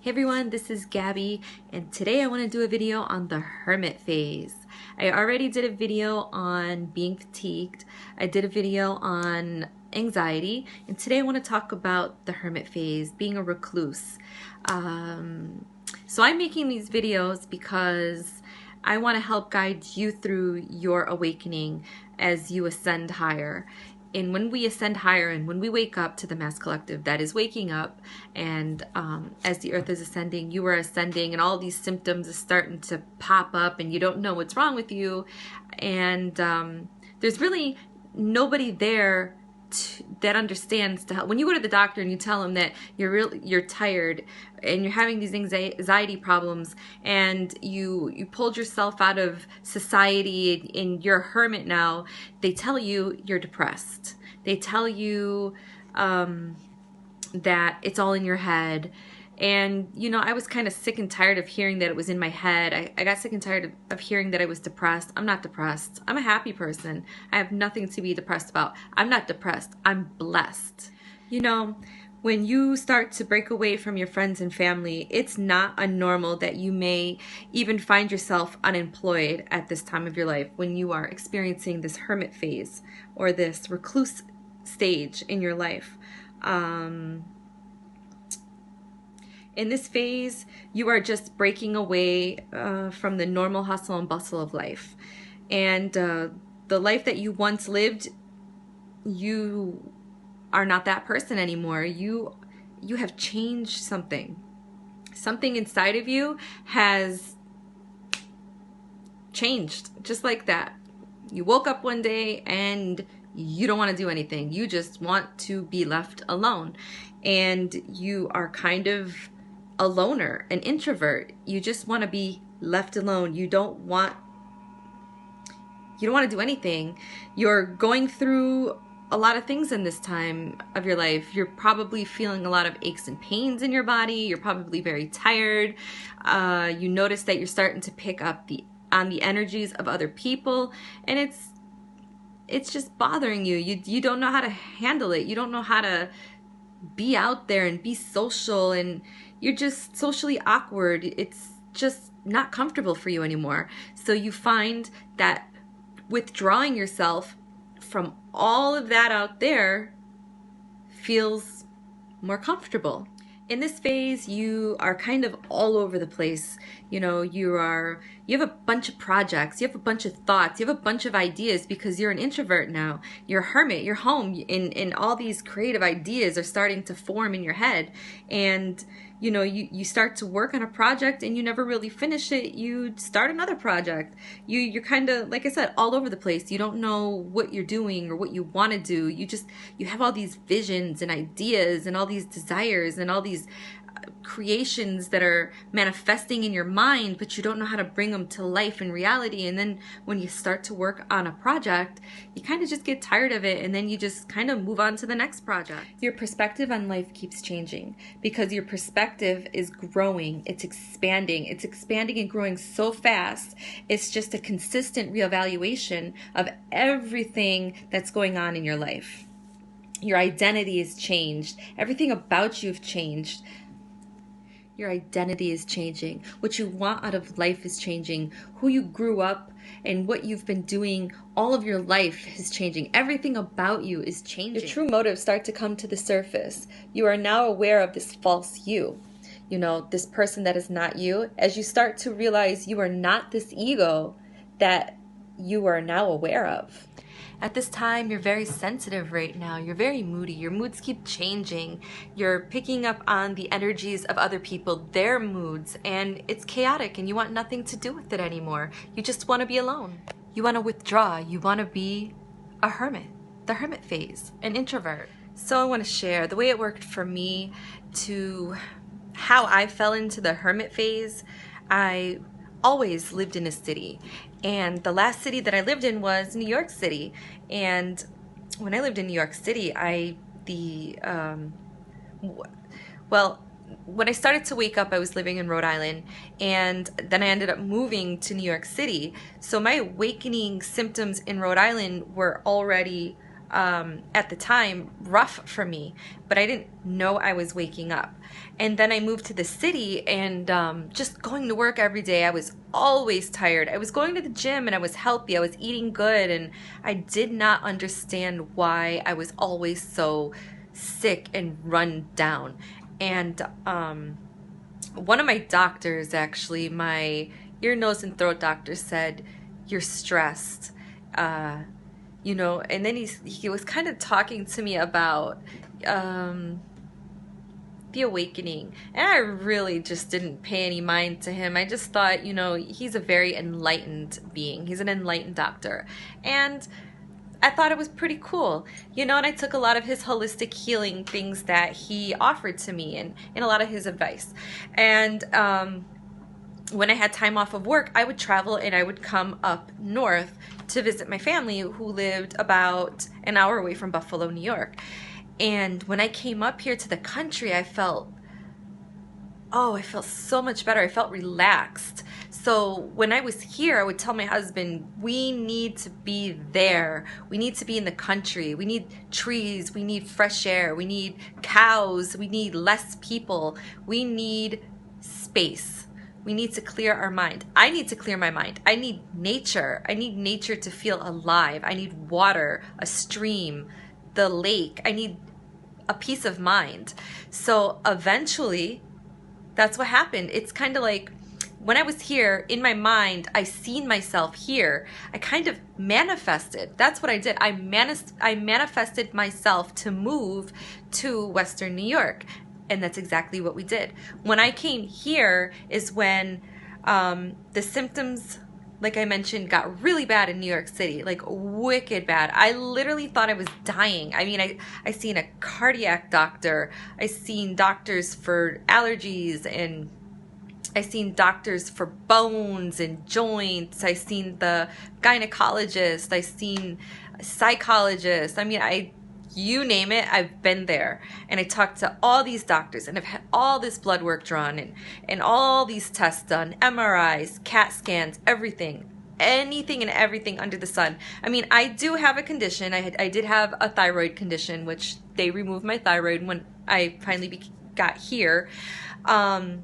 Hey everyone, this is Gabby, and today I want to do a video on the Hermit Phase. I already did a video on being fatigued. I did a video on anxiety, and today I want to talk about the Hermit Phase, being a recluse. So I'm making these videos because I want to help guide you through your awakening as you ascend higher. And when we ascend higher and when we wake up to the mass collective that is waking up, and as the earth is ascending, you are ascending, and all these symptoms are starting to pop up and you don't know what's wrong with you, and there's really nobody there that understands to help. When you go to the doctor and you tell them that you're tired and you're having these anxiety problems, and you pulled yourself out of society and you're a hermit now, they tell you you're depressed. They tell you that it's all in your head. And, you know, I was kind of sick and tired of hearing that it was in my head. I got sick and tired of hearing that I was depressed. I'm not depressed. I'm a happy person. I have nothing to be depressed about. I'm not depressed. I'm blessed. You know, when you start to break away from your friends and family, it's not unnormal that you may even find yourself unemployed at this time of your life when you are experiencing this hermit phase or this recluse stage in your life. In this phase, you are just breaking away from the normal hustle and bustle of life. And the life that you once lived, you are not that person anymore. You have changed something. Something inside of you has changed, just like that. You woke up one day and you don't want to do anything. You just want to be left alone. And you are kind of a loner, an introvert. You just want to be left alone. You don't want to do anything. You're going through a lot of things in this time of your life. You're probably feeling a lot of aches and pains in your body. You're probably very tired. You notice that you're starting to pick up on the energies of other people, and it's just bothering you. You don't know how to handle it. You don't know how to be out there and be social, and you're just socially awkward. It's just not comfortable for you anymore. So you find that withdrawing yourself from all of that out there feels more comfortable. In this phase, you are kind of all over the place. You know, you have a bunch of projects, you have a bunch of thoughts, you have a bunch of ideas because you're an introvert now. You're a hermit, you're home, and all these creative ideas are starting to form in your head. And you know, you start to work on a project and you never really finish it. You start another project. You're kind of, like I said, all over the place. You don't know what you're doing or what you want to do. You have all these visions and ideas and all these desires and all these creations that are manifesting in your mind, but you don't know how to bring them to life in reality. And then when you start to work on a project, you kind of just get tired of it, and then you just kind of move on to the next project. Your perspective on life keeps changing because your perspective is growing. It's expanding and growing so fast. It's just a consistent reevaluation of everything that's going on in your life. Your identity has changed. Everything about you has changed. Your identity is changing. What you want out of life is changing. Who you grew up and what you've been doing all of your life is changing. Everything about you is changing. Your true motives start to come to the surface. You are now aware of this false you. You know, this person that is not you. As you start to realize you are not this ego that you are now aware of. At this time, you're very sensitive right now. You're very moody. Your moods keep changing. You're picking up on the energies of other people, their moods, and it's chaotic, and you want nothing to do with it anymore. You just want to be alone. You want to withdraw. You want to be a hermit, the hermit phase, an introvert. So I want to share the way it worked for me to how I fell into the hermit phase. I always lived in a city, and the last city that I lived in was New York City. And when I lived in New York City, when I started to wake up, I was living in Rhode Island, and then I ended up moving to New York City. So my awakening symptoms in Rhode Island were already at the time rough for me, but I didn't know I was waking up. And then I moved to the city, and just going to work every day, I was always tired. I was going to the gym and I was healthy, I was eating good, and I did not understand why I was always so sick and run down. And one of my doctors, actually, my ear, nose, and throat doctor, said, "You're stressed." You know, and then he was kind of talking to me about the awakening, and I really just didn't pay any mind to him. I just thought, you know, he's a very enlightened being. He's an enlightened doctor, and I thought it was pretty cool, you know, and I took a lot of his holistic healing things that he offered to me, and a lot of his advice. And when I had time off of work, I would travel and I would come up north to visit my family, who lived about an hour away from Buffalo, New York. And when I came up here to the country, I felt so much better. I felt relaxed. So when I was here, I would tell my husband, we need to be there. We need to be in the country. We need trees. We need fresh air. We need cows. We need less people. We need space. We need to clear our mind. I need to clear my mind. I need nature. I need nature to feel alive. I need water, a stream, the lake. I need a peace of mind. So eventually, that's what happened. It's kind of like when I was here, in my mind, I seen myself here. I kind of manifested. That's what I did. I manifested myself to move to Western New York. And that's exactly what we did. When I came here is when the symptoms, like I mentioned, got really bad in New York City, like wicked bad. I literally thought I was dying. I mean, I seen a cardiac doctor. I seen doctors for allergies, and I seen doctors for bones and joints. I seen the gynecologist. I seen psychologists. I mean, you name it, I've been there. And I talked to all these doctors, and I've had all this blood work drawn, and all these tests done, MRIs, CAT scans, everything. Anything and everything under the sun. I mean, I do have a condition. I did have a thyroid condition, which they removed my thyroid when I finally got here. And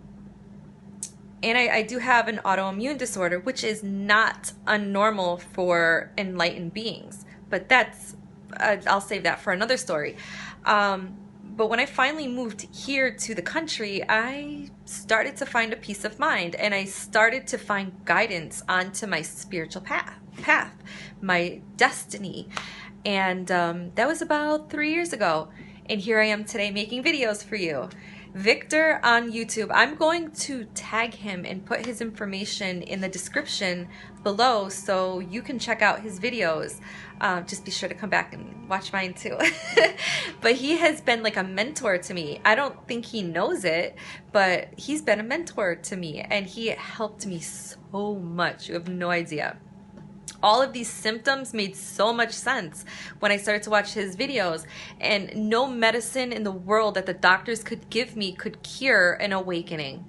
I do have an autoimmune disorder, which is not unnormal for enlightened beings. But that's I'll save that for another story. But when I finally moved here to the country, I started to find a peace of mind, and I started to find guidance onto my spiritual path, my destiny. And that was about 3 years ago. And here I am today making videos for you. Victor on YouTube. I'm going to tag him and put his information in the description below so you can check out his videos. Just be sure to come back and watch mine too. But he has been like a mentor to me. I don't think he knows it, but he's been a mentor to me, and he helped me so much. You have no idea. All of these symptoms made so much sense when I started to watch his videos, and no medicine in the world that the doctors could give me could cure an awakening.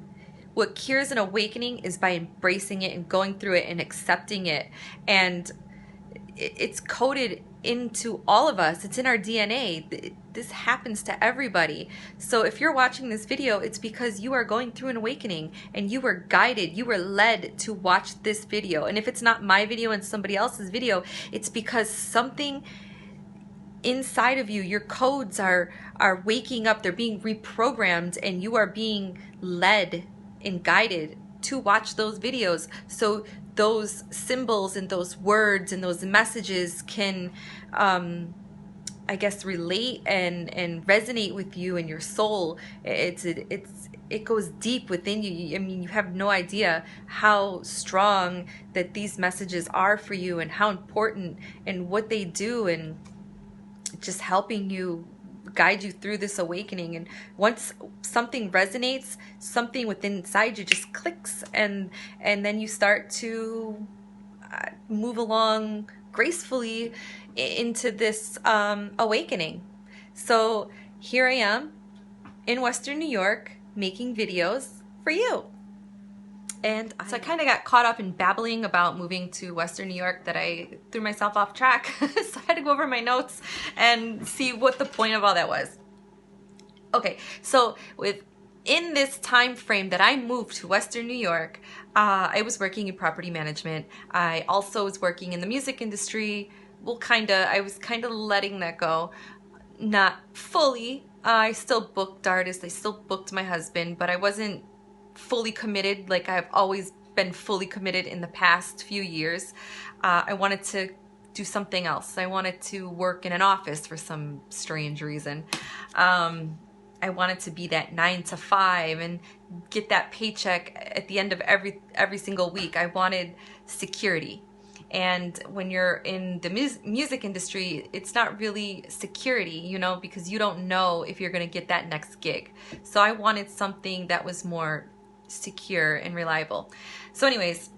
What cures an awakening is by embracing it and going through it and accepting it. And it's coded into all of us. It's in our DNA. This happens to everybody. So if you're watching this video, it's because you are going through an awakening, and you were guided, you were led to watch this video. And if it's not my video and somebody else's video, it's because something inside of you, your codes are waking up, they're being reprogrammed, and you are being led and guided to watch those videos. So those symbols and those words and those messages can, I guess, relate and resonate with you and your soul. It goes deep within you. I mean, you have no idea how strong that these messages are for you, and how important, and what they do, and just helping you, guide you through this awakening. And once something resonates, something within inside you just clicks, and then you start to move along gracefully into this awakening. So here I am in Western New York making videos for you. And so I kind of got caught up in babbling about moving to Western New York that I threw myself off track. So I had to go over my notes and see what the point of all that was. Okay, so in this time frame that I moved to Western New York, I was working in property management. I also was working in the music industry. Well, I was kind of letting that go. Not fully. I still booked artists. I still booked my husband, but I wasn't fully committed like I've always been fully committed in the past few years. I wanted to do something else. I wanted to work in an office for some strange reason. I wanted to be that 9 to 5 and get that paycheck at the end of every single week. I wanted security. And when you're in the music industry, it's not really security, you know, because you don't know if you're going to get that next gig. So I wanted something that was more secure and reliable. So anyways,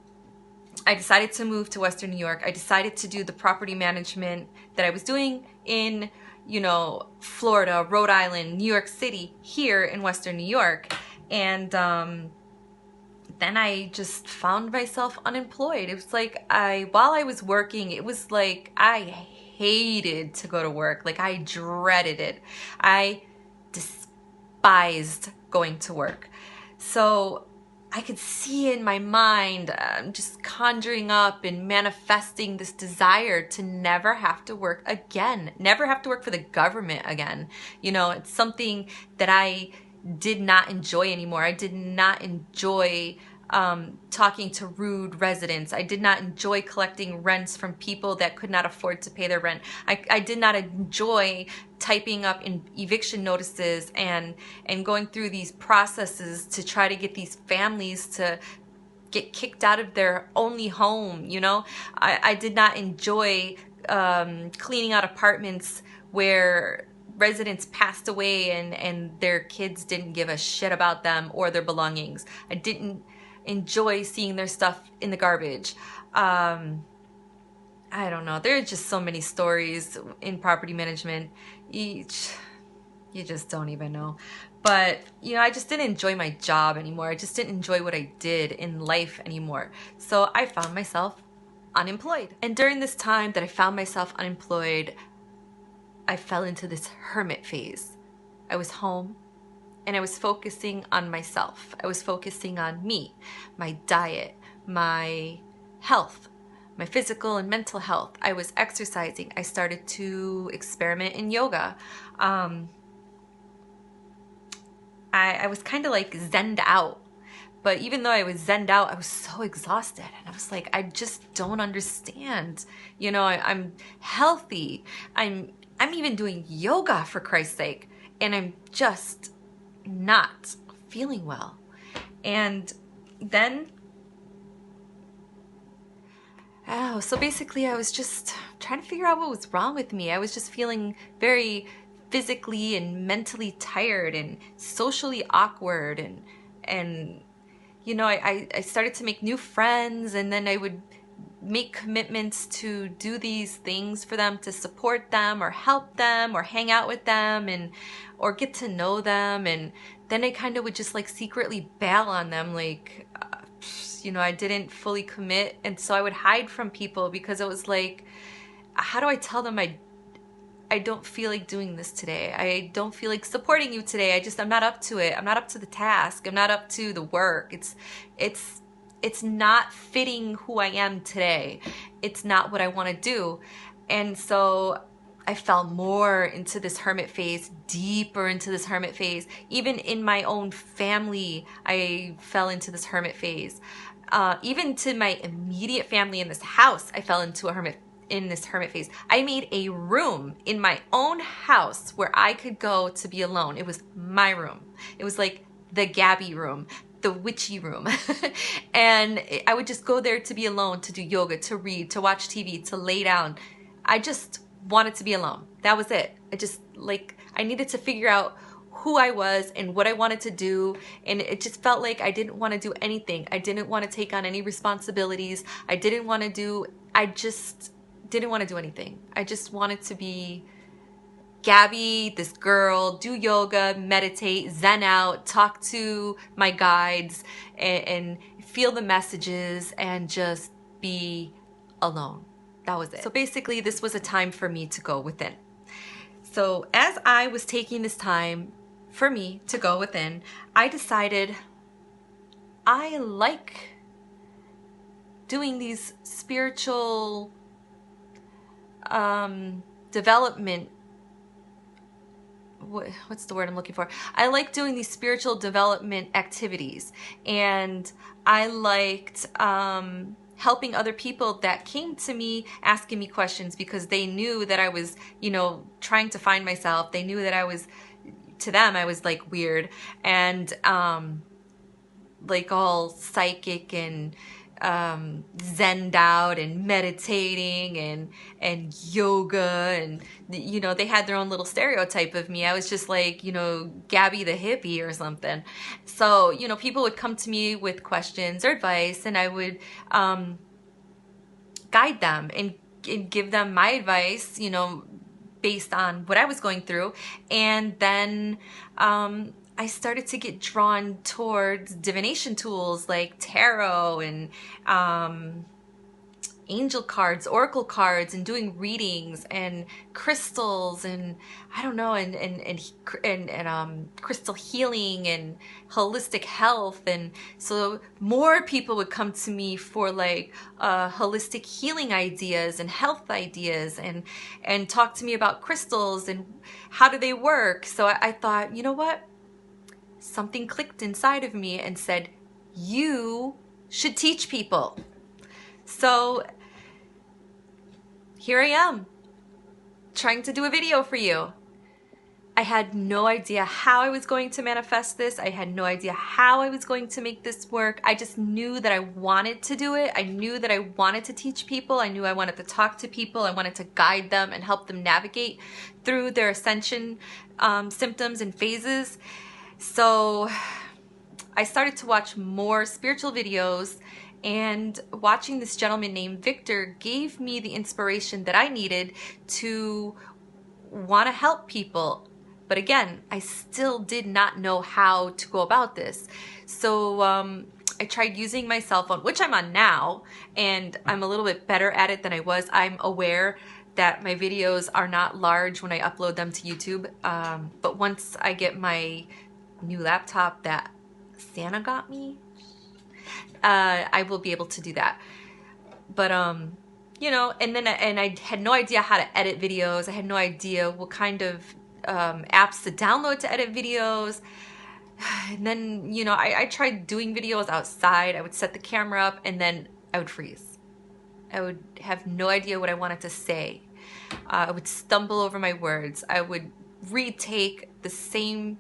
I decided to move to Western New York. I decided to do the property management that I was doing in, you know, Florida, Rhode Island, New York City, here in Western New York. And then I just found myself unemployed. It was like while I was working, it was like I hated to go to work. Like I dreaded it. I despised going to work. So I could see in my mind, just conjuring up and manifesting this desire to never have to work again, never have to work for the government again. You know, it's something that I did not enjoy anymore. I did not enjoy talking to rude residents. I did not enjoy collecting rents from people that could not afford to pay their rent. I did not enjoy typing up in eviction notices and going through these processes to try to get these families to get kicked out of their only home, you know? I did not enjoy cleaning out apartments where residents passed away and their kids didn't give a shit about them or their belongings. I didn't enjoy seeing their stuff in the garbage. I don't know. There are just so many stories in property management. You just don't even know. But, you know, I just didn't enjoy my job anymore. I just didn't enjoy what I did in life anymore. So I found myself unemployed. And during this time that I found myself unemployed, I fell into this hermit phase. I was home and I was focusing on myself. I was focusing on me, my diet, my health, my physical and mental health. I was exercising. I started to experiment in yoga. I was kind of like zened out. But even though I was zened out, I was so exhausted. And I was like, I just don't understand. You know, I'm healthy. I'm even doing yoga, for Christ's sake. And I'm just not feeling well. And then, so basically I was just trying to figure out what was wrong with me. I was just feeling very physically and mentally tired and socially awkward. And you know, I started to make new friends, and then I would make commitments to do these things for them, to support them or help them or hang out with them or get to know them. And then I kind of would just like secretly bail on them, like, you know, I didn't fully commit. And so I would hide from people because it was like, how do I tell them I don't feel like doing this today. I don't feel like supporting you today. I'm not up to it. I'm not up to the task. I'm not up to the work. It's not fitting who I am today. It's not what I want to do. And so I fell more into this hermit phase, deeper into this hermit phase. Even in my own family, I fell into this hermit phase. Even to my immediate family in this house, I fell into this hermit phase. I made a room in my own house where I could go to be alone. It was my room. It was like the Gabby room, the witchy room. And I would just go there to be alone, to do yoga, to read, to watch TV, to lay down. I just wanted to be alone. That was it. I needed to figure out who I was and what I wanted to do. And it just felt like I didn't want to do anything. I didn't want to take on any responsibilities. I just didn't want to do anything. I just wanted to be Gabby, this girl, do yoga, meditate, zen out, talk to my guides, and feel the messages and just be alone. That was it. So basically, this was a time for me to go within. So as I was taking this time for me to go within, I decided I like doing these spiritual development, what's the word I'm looking for? I like doing these spiritual development activities, and I liked helping other people that came to me asking me questions because they knew that I was, you know, trying to find myself. They knew that I was, to them, I was like weird and like all psychic and zened out and meditating and yoga, and you know, they had their own little stereotype of me. I was just like, you know, Gabby the hippie or something. So, you know, people would come to me with questions or advice, and I would guide them and give them my advice, you know, based on what I was going through. And then I started to get drawn towards divination tools like tarot and angel cards, oracle cards, and doing readings and crystals, and I don't know, and crystal healing and holistic health. And so more people would come to me for like holistic healing ideas and health ideas, and talk to me about crystals and how do they work. So I thought, you know what? Something clicked inside of me and said, you should teach people. So here I am, trying to do a video for you. I had no idea how I was going to manifest this. I had no idea how I was going to make this work. I just knew that I wanted to do it. I knew that I wanted to teach people. I knew I wanted to talk to people. I wanted to guide them and help them navigate through their ascension symptoms and phases. So I started to watch more spiritual videos, and watching this gentleman named Victor gave me the inspiration that I needed to want to help people. But again, I still did not know how to go about this. So I tried using my cell phone, which I'm on now, and I'm a little bit better at it than I was. I'm aware that my videos are not large when I upload them to YouTube. But once I get my new laptop that Santa got me, I will be able to do that. But you know, and I had no idea how to edit videos. I had no idea what kind of apps to download to edit videos. And then, you know, I tried doing videos outside. I would set the camera up and then I would freeze. I would have no idea what I wanted to say. I would stumble over my words. I would retake the same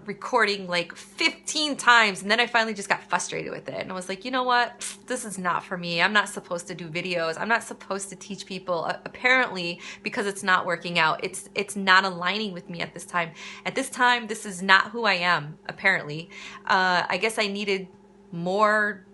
recording like 15 times, and then I finally just got frustrated with it, and I was like, you know what, this is not for me. I'm not supposed to do videos. I'm not supposed to teach people, apparently, because it's not working out. It's not aligning with me at this time. At this time, this is not who I am, apparently. I guess I needed more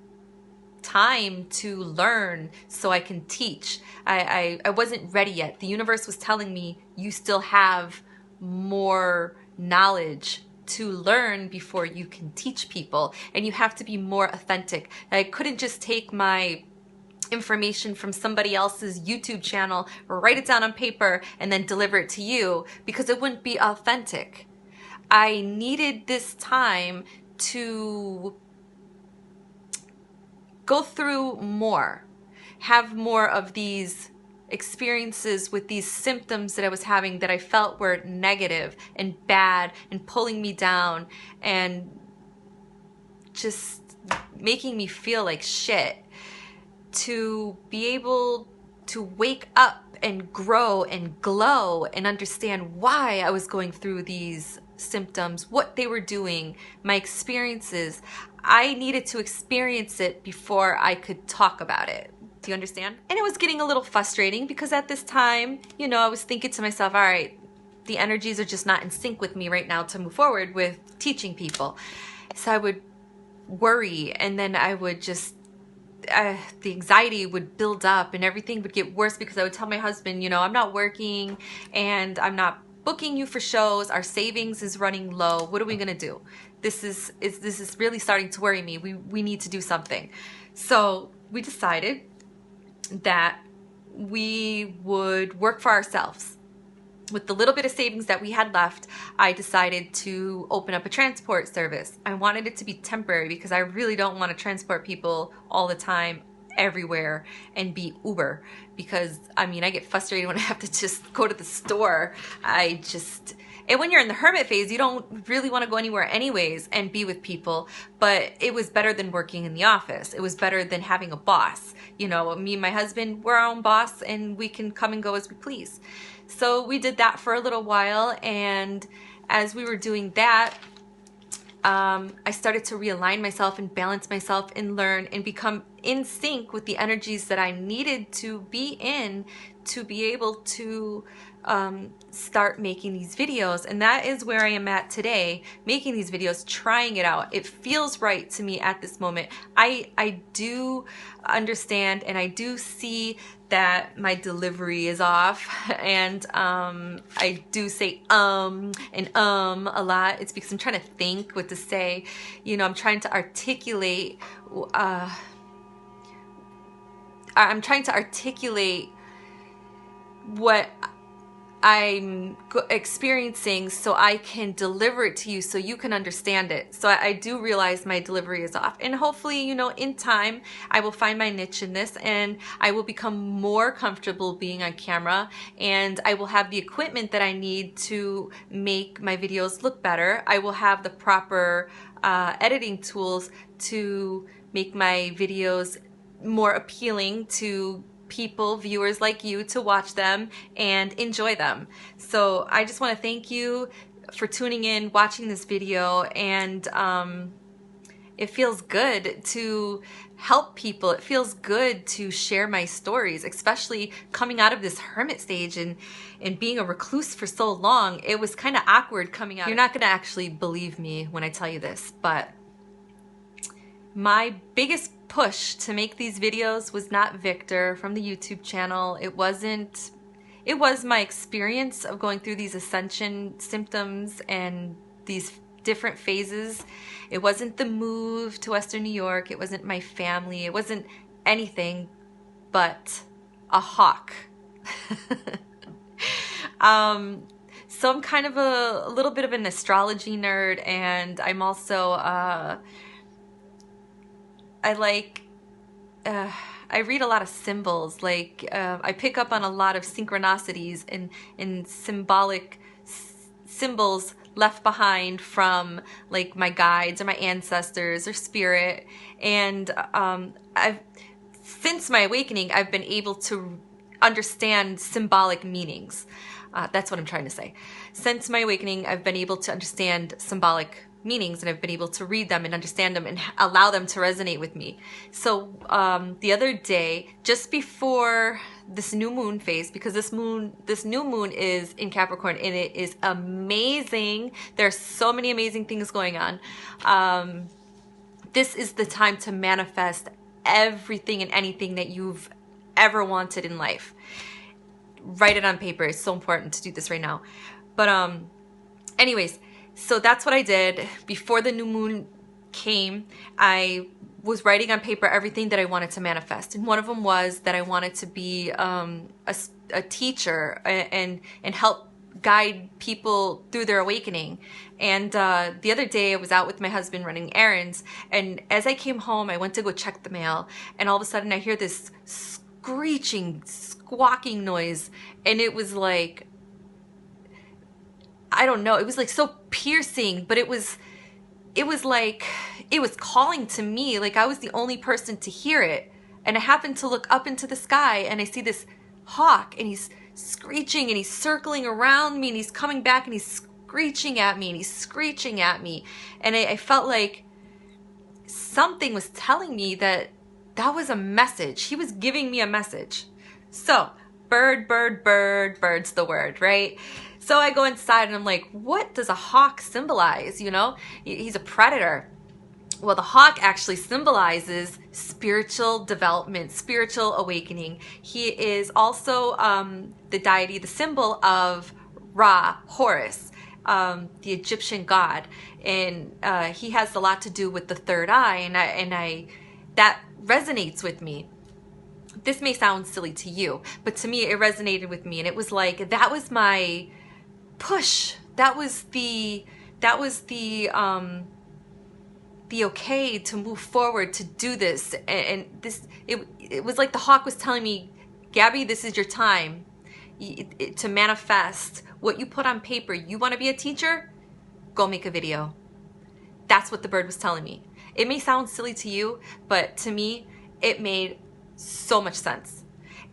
time to learn so I can teach. I wasn't ready yet. The universe was telling me, you still have more knowledge to learn before you can teach people, and you have to be more authentic. I couldn't just take my information from somebody else's YouTube channel, write it down on paper, and then deliver it to you, because it wouldn't be authentic. I needed this time to go through more, have more of these experiences with these symptoms that I was having that I felt were negative and bad and pulling me down and just making me feel like shit, to be able to wake up and grow and glow and understand why I was going through these symptoms, what they were doing, my experiences. I needed to experience it before I could talk about it. Do you understand? And it was getting a little frustrating because at this time, you know, I was thinking to myself, all right, the energies are just not in sync with me right now to move forward with teaching people. So I would worry, and then I would just the anxiety would build up and everything would get worse because I would tell my husband, you know, I'm not working and I'm not booking you for shows. Our savings is running low. What are we gonna do? This is really starting to worry me. We need to do something. So we decided that we would work for ourselves. With the little bit of savings that we had left, I decided to open up a transport service. I wanted it to be temporary because I really don't want to transport people all the time everywhere and be Uber, because I mean I get frustrated when I have to just go to the store. And when you're in the hermit phase, you don't really want to go anywhere anyways and be with people, but it was better than working in the office. It was better than having a boss. You know, me and my husband, we're our own boss and we can come and go as we please. So we did that for a little while, and as we were doing that, I started to realign myself and balance myself and learn and become in sync with the energies that I needed to be in to be able to start making these videos. And that is where I am at today, making these videos, trying it out. It feels right to me at this moment. I do understand and I do see that my delivery is off, and I do say and a lot. It's because I'm trying to think what to say. You know, I'm trying to articulate what I'm experiencing so I can deliver it to you so you can understand it. So I do realize my delivery is off, and hopefully, you know, in time I will find my niche in this and I will become more comfortable being on camera, and I will have the equipment that I need to make my videos look better. I will have the proper editing tools to make my videos more appealing to people, viewers like you, to watch them and enjoy them. So I just want to thank you for tuning in, watching this video, and it feels good to help people. It feels good to share my stories, especially coming out of this hermit stage and being a recluse for so long. It was kind of awkward coming out. You're not going to actually believe me when I tell you this, but my biggest push to make these videos was not Victor from the YouTube channel. It was my experience of going through these ascension symptoms and these different phases. It wasn't the move to Western New York. It wasn't my family. It wasn't anything but a hawk. So I'm kind of a little bit of an astrology nerd, and I'm also I read a lot of symbols. Like I pick up on a lot of synchronicities and symbolic symbols left behind from like my guides or my ancestors or spirit. And since my awakening, I've been able to understand symbolic meanings. That's what I'm trying to say. Since my awakening, I've been able to understand symbolic meanings, and I've been able to read them and understand them and allow them to resonate with me. So the other day, just before this new moon phase, because this new moon is in Capricorn and it is amazing. There's so many amazing things going on. This is the time to manifest everything and anything that you've ever wanted in life. Write it on paper. It's so important to do this right now. But anyways, so that's what I did. Before the new moon came, I was writing on paper everything that I wanted to manifest. And one of them was that I wanted to be a teacher and help guide people through their awakening. And the other day I was out with my husband running errands, and as I came home, I went to go check the mail, and all of a sudden I hear this screeching, squawking noise, and it was like, I don't know, it was like so piercing, but it was like, it was calling to me, like I was the only person to hear it. And I happened to look up into the sky, and I see this hawk, and he's screeching, and he's circling around me, and he's coming back, and he's screeching at me, and he's screeching at me. And I felt like something was telling me that was a message. He was giving me a message. So bird, bird, bird, bird's the word, right? So I go inside and I'm like, what does a hawk symbolize? You know, he's a predator. Well, the hawk actually symbolizes spiritual development, spiritual awakening. He is also the deity, the symbol of Ra, Horus, the Egyptian god, and he has a lot to do with the third eye, and that resonates with me. This may sound silly to you, but to me it resonated with me, and it was like that was my push. That was the okay to move forward, to do this, and this it was like the hawk was telling me, Gabby, this is your time to manifest what you put on paper. You want to be a teacher? Go make a video. That's what the bird was telling me. It may sound silly to you, but to me it made so much sense.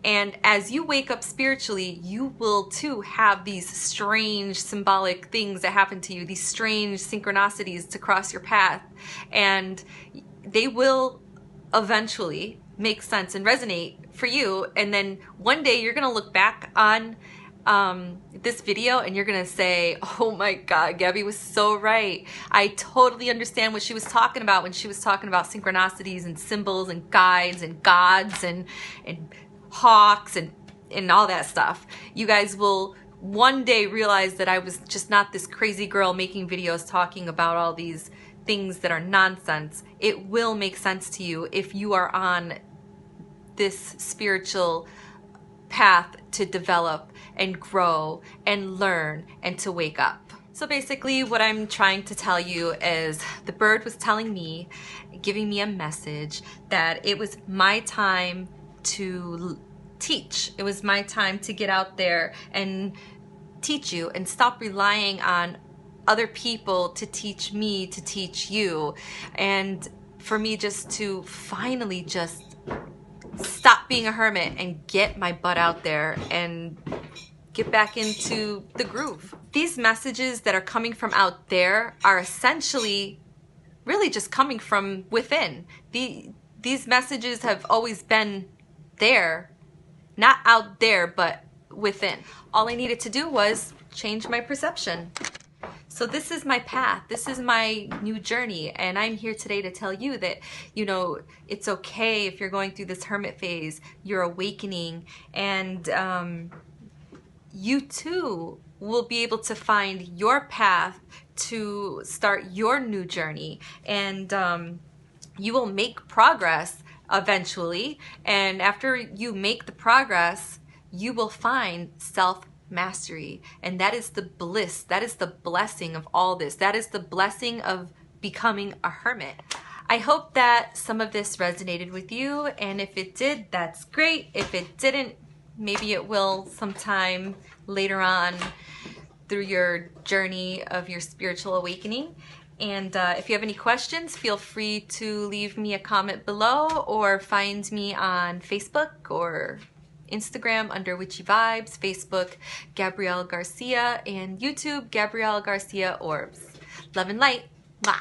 And as you wake up spiritually, you will too have these strange symbolic things that happen to you, these strange synchronicities to cross your path. And they will eventually make sense and resonate for you. And then one day you're going to look back on this video and you're going to say, oh my God, Gabby was so right. I totally understand what she was talking about when she was talking about synchronicities and symbols and guides and gods and hawks and all that stuff. You guys will one day realize that I was just not this crazy girl making videos talking about all these things that are nonsense. It will make sense to you if you are on this spiritual path to develop and grow and learn and to wake up. So basically what I'm trying to tell you is the bird was telling me, giving me a message that it was my time to teach. It was my time to get out there and teach you and stop relying on other people to teach me, to teach you, and for me just to finally just stop being a hermit and get my butt out there and get back into the groove. These messages that are coming from out there are essentially really just coming from within. These messages have always been there, not out there, but within. All I needed to do was change my perception. So this is my path. This is my new journey. And I'm here today to tell you that, you know, it's okay if you're going through this hermit phase, you're awakening, and you too will be able to find your path to start your new journey. And you will make progress eventually, and after you make the progress, you will find self-mastery, and that is the bliss, that is the blessing of all this. That is the blessing of becoming a hermit. I hope that some of this resonated with you, and if it did, that's great. If it didn't, maybe it will sometime later on through your journey of your spiritual awakening. And if you have any questions, feel free to leave me a comment below or find me on Facebook or Instagram under Witchy Vibes, Facebook Gabrielle Garcia, and YouTube Gabrielle Garcia Orbs. Love and light. Mwah.